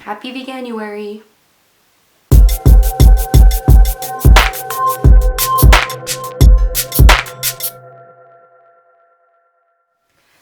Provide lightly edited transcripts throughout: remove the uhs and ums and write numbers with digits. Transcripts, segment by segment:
Happy Veganuary!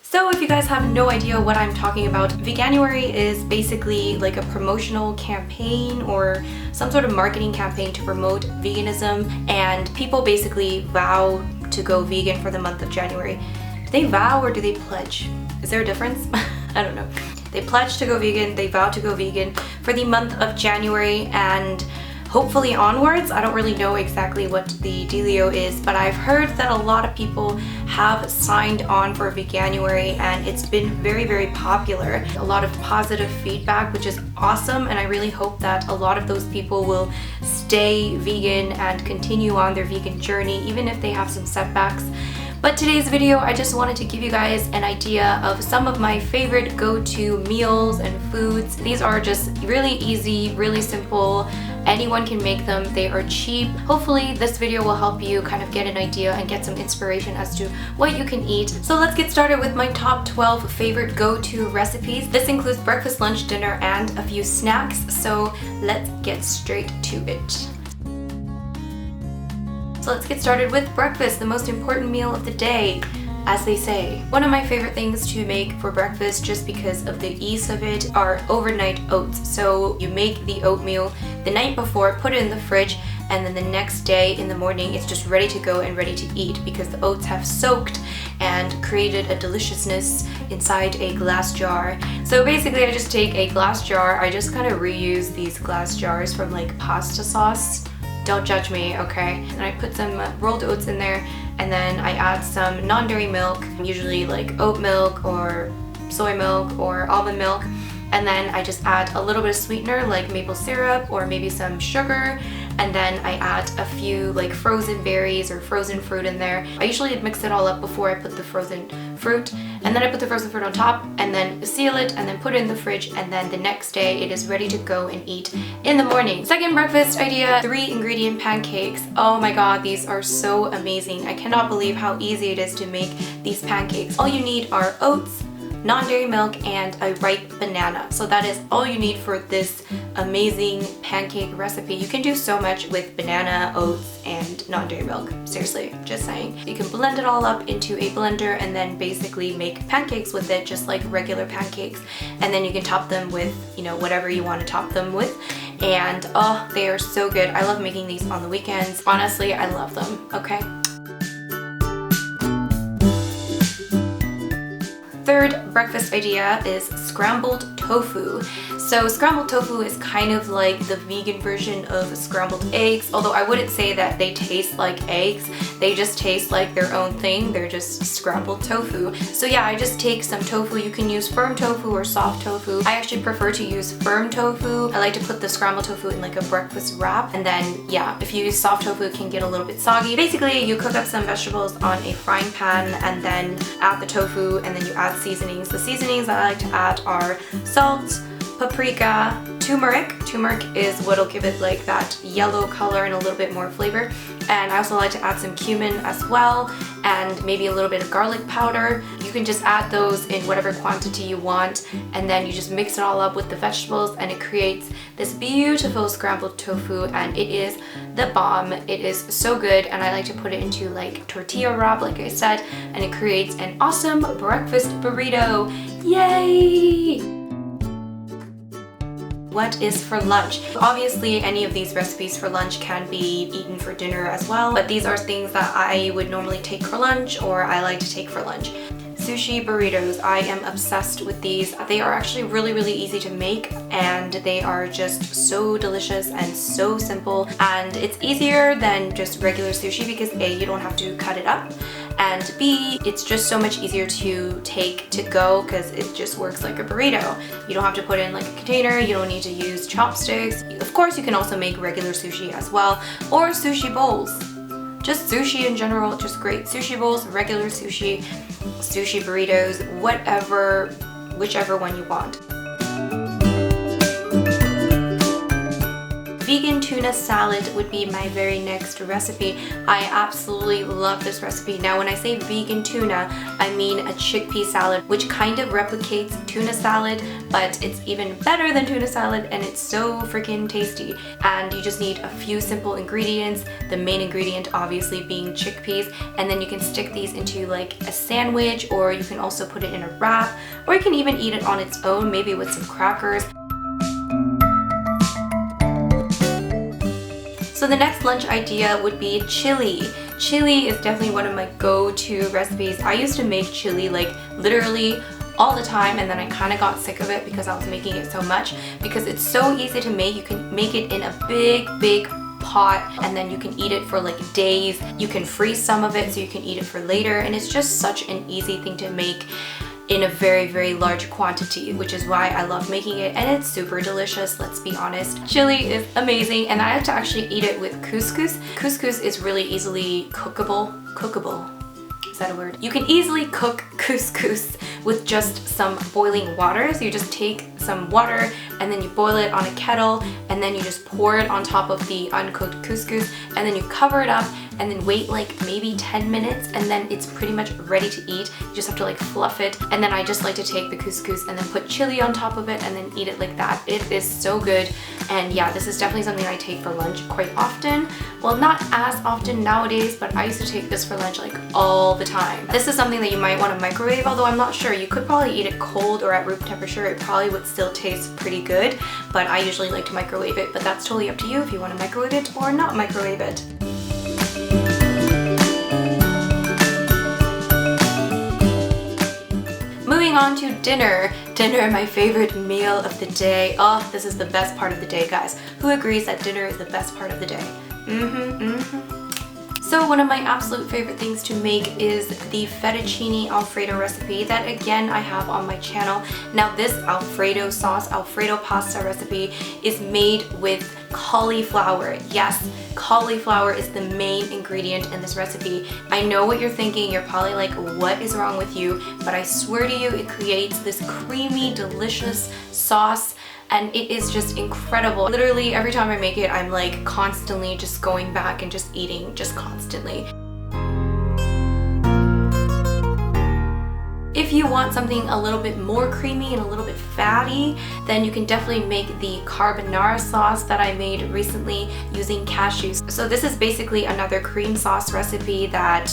So if you guys have no idea what I'm talking about, Veganuary is basically like a promotional campaign or some sort of marketing campaign to promote veganism, and people basically vow to go vegan for the month of January. Do they vow or do they pledge? Is there a difference? I don't know. They pledge to go vegan, they vow to go vegan for the month of January and hopefully onwards. I don't really know exactly what the dealio is, but I've heard that a lot of people have signed on for Veganuary and it's been very, very popular. A lot of positive feedback, which is awesome, and I really hope that a lot of those people will stay vegan and continue on their vegan journey, even if they have some setbacks. But today's video, I just wanted to give you guys an idea of some of my favorite go-to meals and foods. These are just really easy, really simple. Anyone can make them. They are cheap. Hopefully this video will help you kind of get an idea and get some inspiration as to what you can eat. So let's get started with my top 12 favorite go-to recipes. This includes breakfast, lunch, dinner, and a few snacks. So let's get straight to it. So let's get started with breakfast, the most important meal of the day, as they say. One of my favorite things to make for breakfast, just because of the ease of it, are overnight oats. So you make the oatmeal the night before, put it in the fridge, and then the next day in the morning it's just ready to go and ready to eat because the oats have soaked and created a deliciousness inside a glass jar. So basically I just take a glass jar. I just kind of reuse these glass jars from like pasta sauce. Don't judge me, okay? And I put some rolled oats in there, and then I add some non-dairy milk, usually like oat milk or soy milk or almond milk, and then I just add a little bit of sweetener like maple syrup or maybe some sugar, and then I add a few like frozen berries or frozen fruit in there. I usually mix it all up before I put the frozen fruit, and then I put the frozen fruit on top and then seal it and then put it in the fridge, and then the next day it is ready to go and eat in the morning. Second breakfast idea, 3-ingredient pancakes. Oh my god, these are so amazing. I cannot believe how easy it is to make these pancakes. All you need are oats, non-dairy milk, and a ripe banana. So that is all you need for this amazing pancake recipe. You can do so much with banana, oats, and non-dairy milk. Seriously, just saying. You can blend it all up into a blender and then basically make pancakes with it, just like regular pancakes. And then you can top them with, you know, whatever you want to top them with. And oh, they are so good. I love making these on the weekends. Honestly, I love them, okay? Third breakfast idea is scrambled tofu. So scrambled tofu is kind of like the vegan version of scrambled eggs, although I wouldn't say that they taste like eggs. They just taste like their own thing. They're just scrambled tofu. So yeah, I just take some tofu. You can use firm tofu or soft tofu. I actually prefer to use firm tofu. I like to put the scrambled tofu in like a breakfast wrap, and then yeah, if you use soft tofu it can get a little bit soggy. Basically, you cook up some vegetables on a frying pan and then add the tofu, and then you add seasonings. The seasonings that I like to add are salt, paprika, turmeric. Turmeric is what'll give it like that yellow color and a little bit more flavor. And I also like to add some cumin as well, and maybe a little bit of garlic powder. You can just add those in whatever quantity you want, and then you just mix it all up with the vegetables and it creates this beautiful scrambled tofu, and it is the bomb. It is so good, and I like to put it into like tortilla wrap, like I said, and it creates an awesome breakfast burrito. Yay! What is for lunch? Obviously, any of these recipes for lunch can be eaten for dinner as well, but these are things that I would normally take for lunch, or I like to take for lunch. Sushi burritos. I am obsessed with these. They are actually really, really easy to make, and they are just so delicious and so simple, and it's easier than just regular sushi because A, you don't have to cut it up, and B, it's just so much easier to take to go because it just works like a burrito. You don't have to put it in like a container, you don't need to use chopsticks. Of course, you can also make regular sushi as well, or sushi bowls. Just sushi in general, just great. Sushi bowls, regular sushi, sushi burritos, whatever, whichever one you want. Vegan tuna tuna salad would be my very next recipe. I absolutely love this recipe. Now when I say vegan tuna, I mean a chickpea salad, which kind of replicates tuna salad, but it's even better than tuna salad and it's so freaking tasty. And you just need a few simple ingredients, the main ingredient obviously being chickpeas, and then you can stick these into like a sandwich, or you can also put it in a wrap, or you can even eat it on its own, maybe with some crackers. So the next lunch idea would be chili. Chili is definitely one of my go-to recipes. I used to make chili like literally all the time, and then I kind of got sick of it because I was making it so much, because it's so easy to make. You can make it in a big pot, and then you can eat it for like days. You can freeze some of it so you can eat it for later, and it's just such an easy thing to make in a very large quantity, which is why I love making it, and it's super delicious, let's be honest. Chili is amazing, and I like to actually eat it with couscous. Couscous is really easily cookable. Is that a word? You can easily cook couscous with just some boiling water. So you just take some water and then you boil it on a kettle, and then you just pour it on top of the uncooked couscous, and then you cover it up and then wait like maybe 10 minutes, and then it's pretty much ready to eat. You just have to like fluff it, and then I just like to take the couscous and then put chili on top of it and then eat it like that. It is so good, and yeah, this is definitely something I take for lunch quite often. Well, not as often nowadays, but I used to take this for lunch like all the time. This is something that you might want to microwave, although I'm not sure. You could probably eat it cold or at room temperature. It probably would still taste pretty good, but I usually like to microwave it, but that's totally up to you if you want to microwave it or not microwave it. Moving on to dinner. Dinner, my favorite meal of the day. Oh, this is the best part of the day, guys. Who agrees that dinner is the best part of the day? So one of my absolute favorite things to make is the fettuccine alfredo recipe that again I have on my channel. Now this alfredo sauce, alfredo pasta recipe is made with cauliflower. Yes, cauliflower is the main ingredient in this recipe. I know what you're thinking. You're probably like, what is wrong with you? But I swear to you, it creates this creamy, delicious sauce, and it is just incredible. Literally every time I make it, I'm like constantly just going back and just eating, just constantly. If you want something a little bit more creamy and a little bit fatty, then you can definitely make the carbonara sauce that I made recently using cashews. So this is basically another cream sauce recipe that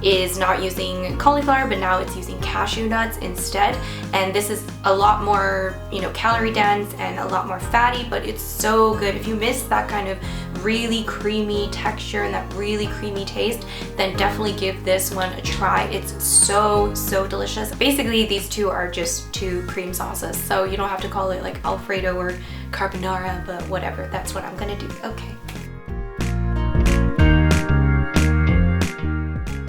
is not using cauliflower, but now it's using cashew nuts instead. And this is a lot more, calorie dense and a lot more fatty, but it's so good. If you miss that kind of really creamy texture and that really creamy taste, then definitely give this one a try. It's so delicious. Basically, these two are just two cream sauces, so you don't have to call it like Alfredo or carbonara, but whatever, that's what I'm gonna do. Okay.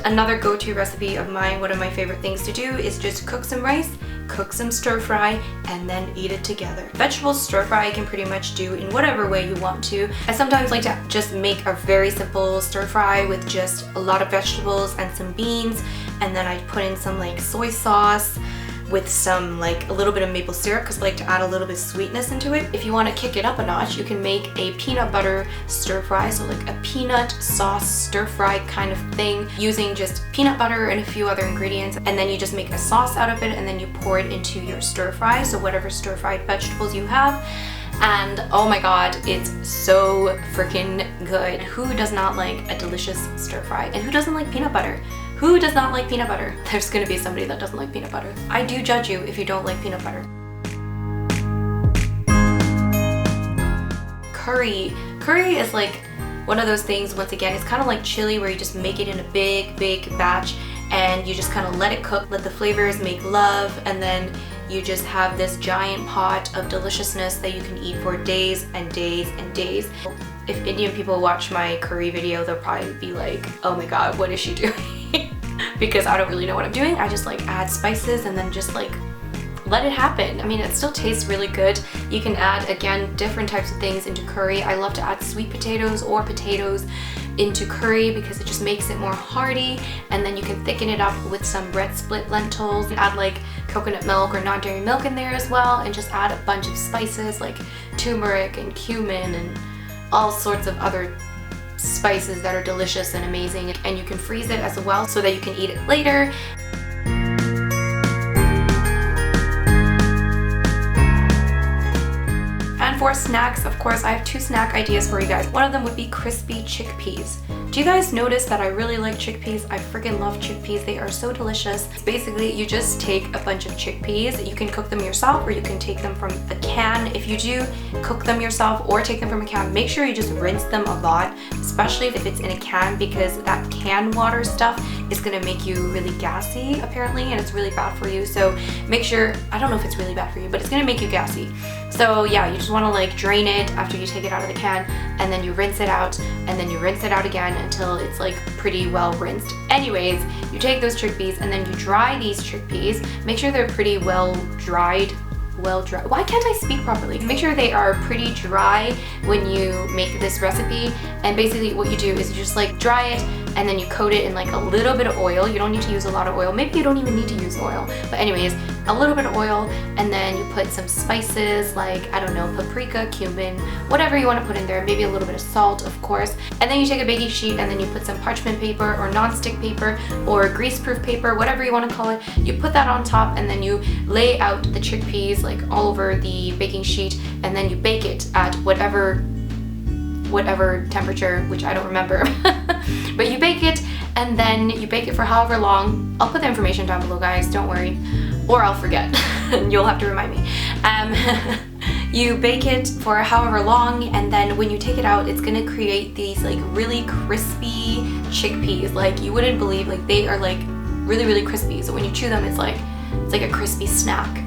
Another go-to recipe of mine, one of my favorite things to do is just cook some rice, cook some stir fry, and then eat it together. Vegetable stir fry you can pretty much do in whatever way you want to. I sometimes like to just make a very simple stir fry with just a lot of vegetables and some beans, and then I put in some like soy sauce with some like a little bit of maple syrup, because I like to add a little bit of sweetness into it. If you want to kick it up a notch, you can make a peanut butter stir fry, so like a peanut sauce stir fry kind of thing, using just peanut butter and a few other ingredients, and then you just make a sauce out of it, and then you pour it into your stir fry, so whatever stir fried vegetables you have. And oh my god, it's so freaking good. Who does not like a delicious stir fry? And who doesn't like peanut butter? Who does not like peanut butter? There's gonna be somebody that doesn't like peanut butter. I do judge you if you don't like peanut butter. Curry. Curry is like one of those things, once again, it's kind of like chili, where you just make it in a big batch and you just kind of let it cook, let the flavors make love, and then you just have this giant pot of deliciousness that you can eat for days and days and days. If Indian people watch my curry video, they'll probably be like, oh my god, what is she doing? Because I don't really know what I'm doing. I just like add spices and then just like let it happen. I mean, it still tastes really good. You can add, again, different types of things into curry. I love to add sweet potatoes or potatoes into curry because it just makes it more hearty, and then you can thicken it up with some red split lentils. Add like coconut milk or non-dairy milk in there as well, and just add a bunch of spices like turmeric and cumin and all sorts of other spices that are delicious and amazing, and you can freeze it as well so that you can eat it later. And for snacks, of course, I have 2 snack ideas for you guys. One of them would be crispy chickpeas. Do you guys notice that I really like chickpeas? I freaking love chickpeas. They are so delicious. Basically, you just take a bunch of chickpeas. You can cook them yourself or you can take them from a can. If you do cook them yourself or take them from a can, make sure you just rinse them a lot, especially if it's in a can, because that canned water stuff is gonna make you really gassy apparently, and it's really bad for you. So make sure, I don't know if it's really bad for you, but it's gonna make you gassy. So yeah, you just wanna like drain it after you take it out of the can, and then you rinse it out, and then you rinse it out again until it's like pretty well rinsed. Anyways, you take those chickpeas and then you dry these chickpeas. Make sure they're pretty well dried. Why can't I speak properly? Make sure they are pretty dry when you make this recipe. And basically what you do is you just like dry it and then you coat it in like a little bit of oil. You don't need to use a lot of oil. Maybe you don't even need to use oil. But anyways, a little bit of oil, and then you put some spices like, I don't know, paprika, cumin, whatever you want to put in there. Maybe a little bit of salt, of course. And then you take a baking sheet and then you put some parchment paper or non-stick paper or grease-proof paper, whatever you want to call it. You put that on top and then you lay out the chickpeas like all over the baking sheet, and then you bake it at whatever temperature, which I don't remember. But you bake it, and then you bake it for however long. I'll put the information down below, guys, don't worry. Or I'll forget. You'll have to remind me. You bake it for however long, and then when you take it out, it's gonna create these like really crispy chickpeas. Like you wouldn't believe, like they are like really, really crispy. So when you chew them, it's like a crispy snack.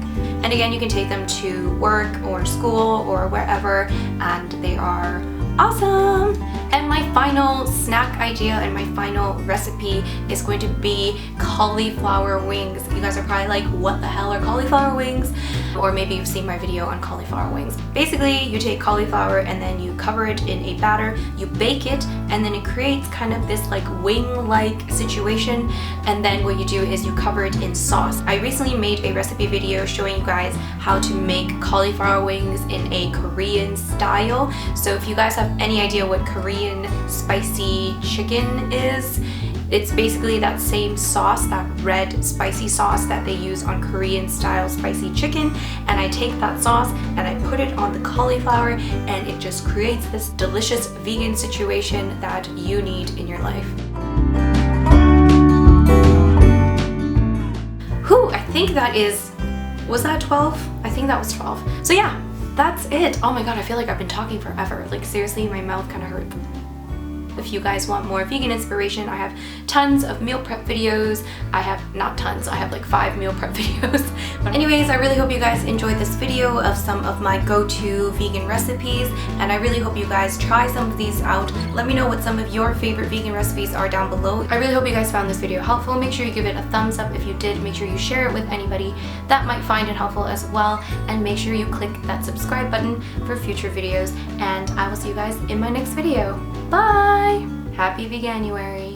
And again, you can take them to work or school or wherever, and they are awesome. And my final snack idea and my final recipe is going to be cauliflower wings. You guys are probably like, what the hell are cauliflower wings? Or maybe you've seen my video on cauliflower wings. Basically, you take cauliflower and then you cover it in a batter, you bake it, and then it creates kind of this like wing-like situation. And then what you do is you cover it in sauce. I recently made a recipe video showing you guys how to make cauliflower wings in a Korean style. So if you guys have any idea what Korean spicy chicken is, it's basically that same sauce, that red spicy sauce that they use on Korean style spicy chicken. And I take that sauce and I put it on the cauliflower, and it just creates this delicious vegan situation that you need in your life. Whew, I think that was that 12? I think that was 12. So yeah, that's it. Oh my god, I feel like I've been talking forever. Like seriously, my mouth kind of hurt. If you guys want more vegan inspiration, I have tons of meal prep videos. I have, not tons, I have like 5 meal prep videos. But anyways, I really hope you guys enjoyed this video of some of my go-to vegan recipes, and I really hope you guys try some of these out. Let me know what some of your favorite vegan recipes are down below. I really hope you guys found this video helpful. Make sure you give it a thumbs up if you did. Make sure you share it with anybody that might find it helpful as well, and make sure you click that subscribe button for future videos, and I will see you guys in my next video. Bye! Happy Veganuary!